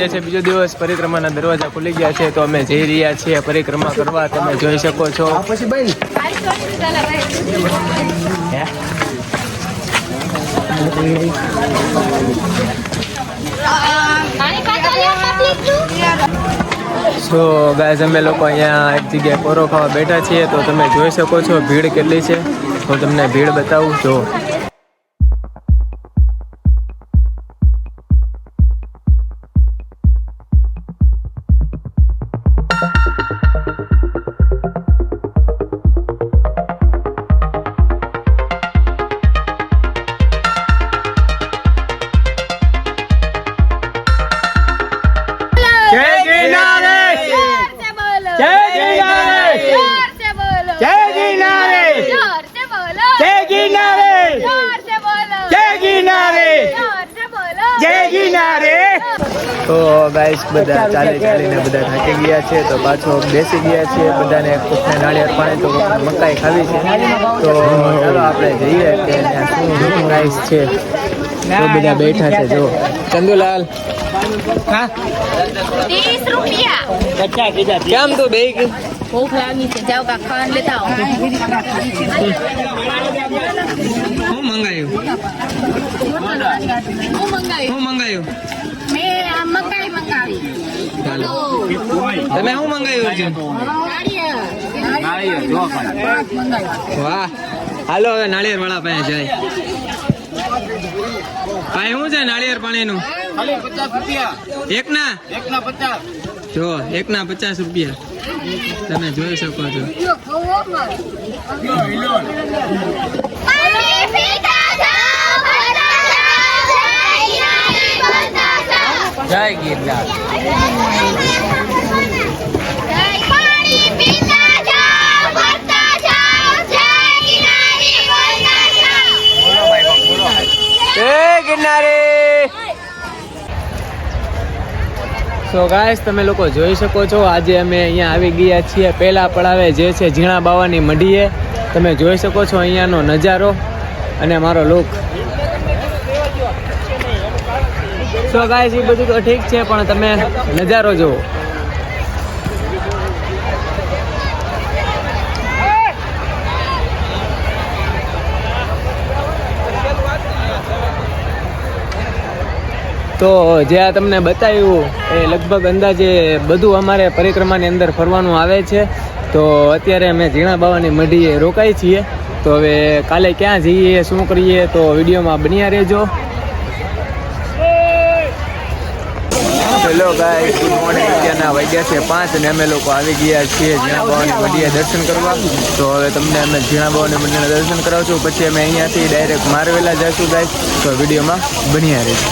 આજે છે બીજો દિવસ, પરિક્રમાના દરવાજા ખુલી ગયા છે તો અમે જઈ રહ્યા છીએ પરિક્રમા કરવા. તમે જોઈ શકો છો. સો ગાઈઝ, અમે લોકો અહીંયા એક જગ્યાએ કોરો ખાવા બેઠા છીએ તો તમે જોઈ શકો છો ભીડ કેટલી છે. હું તમને ભીડ બતાવું. જો તો ગાઈસ બધા ચાલીને બધા થાકી ગયા છે તો પાછો બેસી ગયા છે. બધાને કોકને નાળિયેર પાણી તો કોકને મકાઈ ખાવી છે. તો ચાલો આપણે જઈએ કે શું પ્રાઇસ છે. તો બધા બેઠા છે. જો ચંદુલાલ, હા 30 રૂપિયા કેમ તું બે ભૂખ લાગી છે, જાવ કા ખાવાનું લેતા આવો. શું મંગાયું? મેં આ મકાઈ મંગાવી. તમે શું મંગાયું અર્જુન? વાહ, હાલો હવે નાળિયેર વાળા પાસે જાય. ભાઈ શું છે નાળિયેર પાણીનું? ખાલી 50 રૂપિયા. એકના 50. જો એકના 50 રૂપિયા. તમે જોઈ શકો છો. જય ગિરનાર. સો ગાઈસ, તમે લોકો જોઈ શકો છો આજે અમે અહીંયા આવી ગયા છીએ પહેલા પડાવે જે છે ઝીણા બાવાની મઢીએ. તમે જોઈ શકો છો અહીંયાનો નજારો અને મારો લુક. સો ગાઈસ, એ બધું તો ઠીક છે પણ તમે નજારો જુઓ. તો જે આ તમને બતાવ્યું એ લગભગ અંદાજે બધું અમારે પરિક્રમાની અંદર ફરવાનું આવે છે. તો અત્યારે અમે ઝીણા બાવાની મઢીએ રોકાઈ છીએ. તો હવે કાલે ક્યાં જઈએ, શું કરીએ, તો વિડીયોમાં બન્યા રહેજો. Hello guys, good morning. અત્યારના વાગ્યા છે 5 અને અમે લોકો આવી ગયા છીએ ઝીણા બાવાની મઢીએ દર્શન કરવા. તો હવે તમને અમે ઝીણા બાવાની મઢીના દર્શન કરાવશું. પછી અમે અહીંયાથી ડાયરેક્ટ મારવેલા જઈશું ગાઈસ. તો વિડીયોમાં બન્યા રહેજો.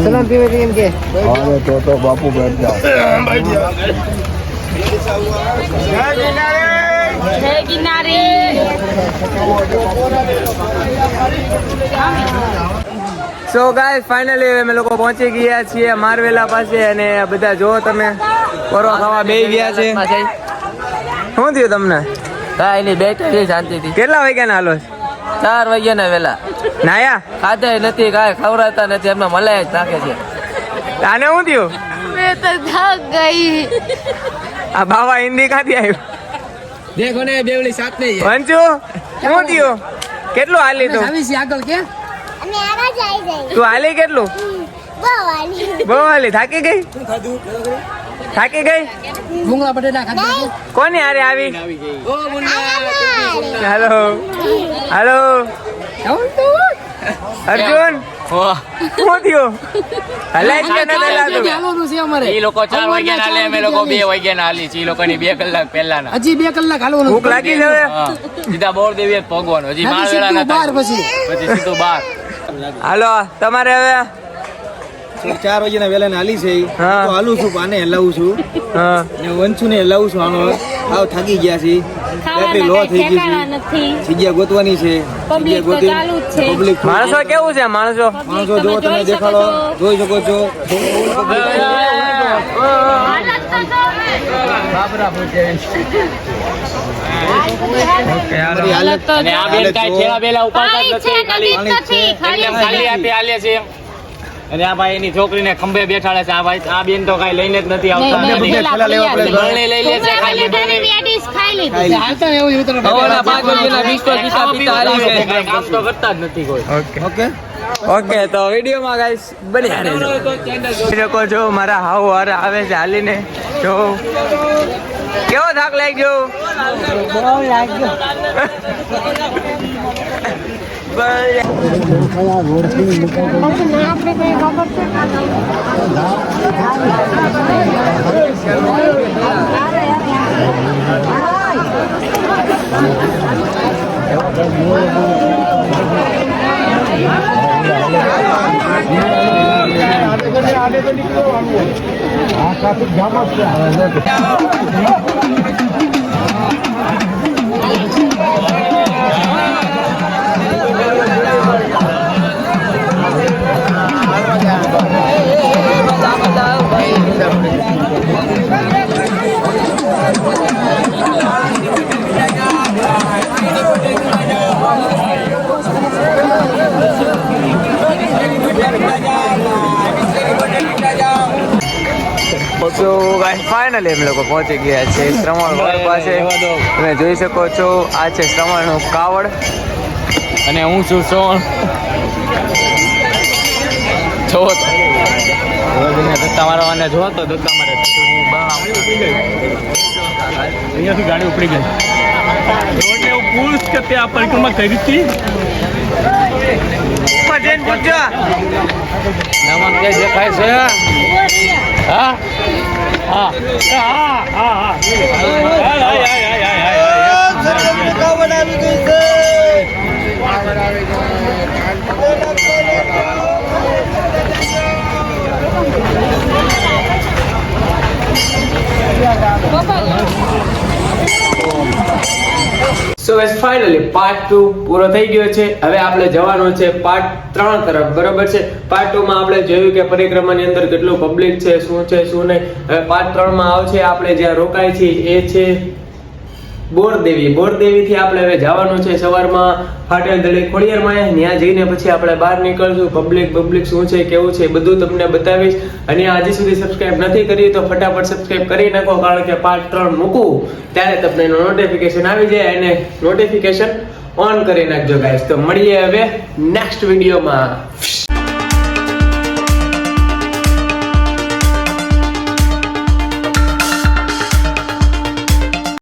સલામ પીવે એમ કે અરે તો બાપુ બેઠ જાઓ. જય ગિરનારે. સો ગાઈસ, ફાઇનલી અમે લોકો પહોંચી ગયા છીએ મારવેલા પાસે અને બધા જો તમે કોરો ખાવા બેસી ગયા છે. શું થયું તમને? કાંઈ નહીં, બેઠા છે શાંતિથી. કેટલા વાગ્યાના હાલો? 4 વાગ્યાના વેલા. નાયા ખાધે નથી, કાંઈ ખવડાવતા નથી, એમને મલાઈ જ નાખે છે. આને શું થયું? મેં તો થાક ગઈ. આ બાવા હિન્દી કાંથી આવ્યું? દેખો ને બેવલી સાથ નહીં. વંચુ શું થયું? કેટલું હાલી તું? આગળ કે તું હાલી કેટલું બહુ હાલી થાકી ગઈ ભૂંગળા બટેટા ખાધા કોની હારે આવી હાલો હાલો અર્જુન શું થયું હલાય છે ને હલાતું હાલવાનું છે અમારે એ લોકો 4 વાગ્યા ના લે અમે લોકો 2 વાગ્યા ના હાલી છે એ લોકોની 2 કલાક પહેલાના હજી 2 કલાક હાલવાનું ભૂખ લાગી છે હવે હા સીધા બોરદેવી જ પગવાનું હજી માળવેલા સીધું નતા બહાર પછી સીધું બહાર હાલો તમારે હવે 4 વાગ્યાના વેલા હાલી છે હા. તો હાલું છું આને હલાવું છું હા ને વંશુ ને હલાવું છું આનો હાવ થાકી ગયા છે બેટરી લો થઈ ગઈ છે નથી જગ્યા ગોતવાની છે Public તો ચાલુ જ છે. પબ્લિક માણસો કેવું છે માણસો માણસો જો તમે દેખાડો જોઈ શકો છો હાલત તો અને આ બેન કાંઈ ઠેલા બેલા ઉપાડતા જ નથી ખાલી એમને ખાલી આપી આલે છે અને આ ભાઈ એની છોકરીને ખંભે બેઠાડે છે આ ભાઈ આ બેન તો કાંઈ લઈને જ નથી આવતા નહીં, નહીં, ઠેલા લેવા પડે. ગળણી લઈ લે છે ખાલી હાલતા ને એવું ઉતરો હવાના 5 વાગ્યાના બિસ્કુટ પીતા પીતા હાલી છે કાંઈ કામ તો કરતા જ નથી કોઈ ઓકે ઓકે તો વિડીયોમાં ગાઈસ બન્યા રહેજો જોઈ શકો છો મારા હાવ હારે આવે છે હાલીને જો કેવો થાક લાગ્યો તો ગાઈસ ફાઇનલી અમે લોકો પહોંચી ગયા છે શ્રવણ વડ પાસે તમે જોઈ શકો છો આ છે શ્રવણનું કાવડ અને હું છું સોણ જોવો તો ધક્કા મારવાને જોવો તો ધક્કા મારે હું અહીંયાથી ગાડી ઉપડી ગઈ રોડને એવું પુરુષ કે તે આ પરિક્રમા કરી હતી જઈને પૂછજો નમન કે દેખાય છે હા હા સો ગાઈસ ફાઇનલી પાર્ટ 2 પૂરો થઈ ગયો છે હવે આપણે જવાનું છે પાર્ટ 3 તરફ બરોબર છે પાર્ટ 2 માં આપણે જોયું કે પરિક્રમાની અંદર કેટલું પબ્લિક છે શું નહીં હવે પાર્ટ 3 માં આવશે આપણે જ્યાં રોકાય છે એ છે બોરદેવી થી આપણે હવે જવાનું છે સવારમાં ફાટેલ દળી ખોડિયારમાં ત્યાં જઈને પછી આપણે બહાર નીકળશું પબ્લિક શું છે કેવું છે બધું તમને બતાવીશ અને હજી સુધી સબસ્ક્રાઇબ નથી કરી તો ફટાફટ સબસ્ક્રાઇબ કરી નાખો કારણ કે પાર્ટ 3 મૂકું ત્યારે તમને એનો નોટિફિકેશન આવી જાય અને નોટિફિકેશન ઓન કરી નાખજો ગાઈસ તો મળીએ હવે નેક્સ્ટ વિડીયોમાં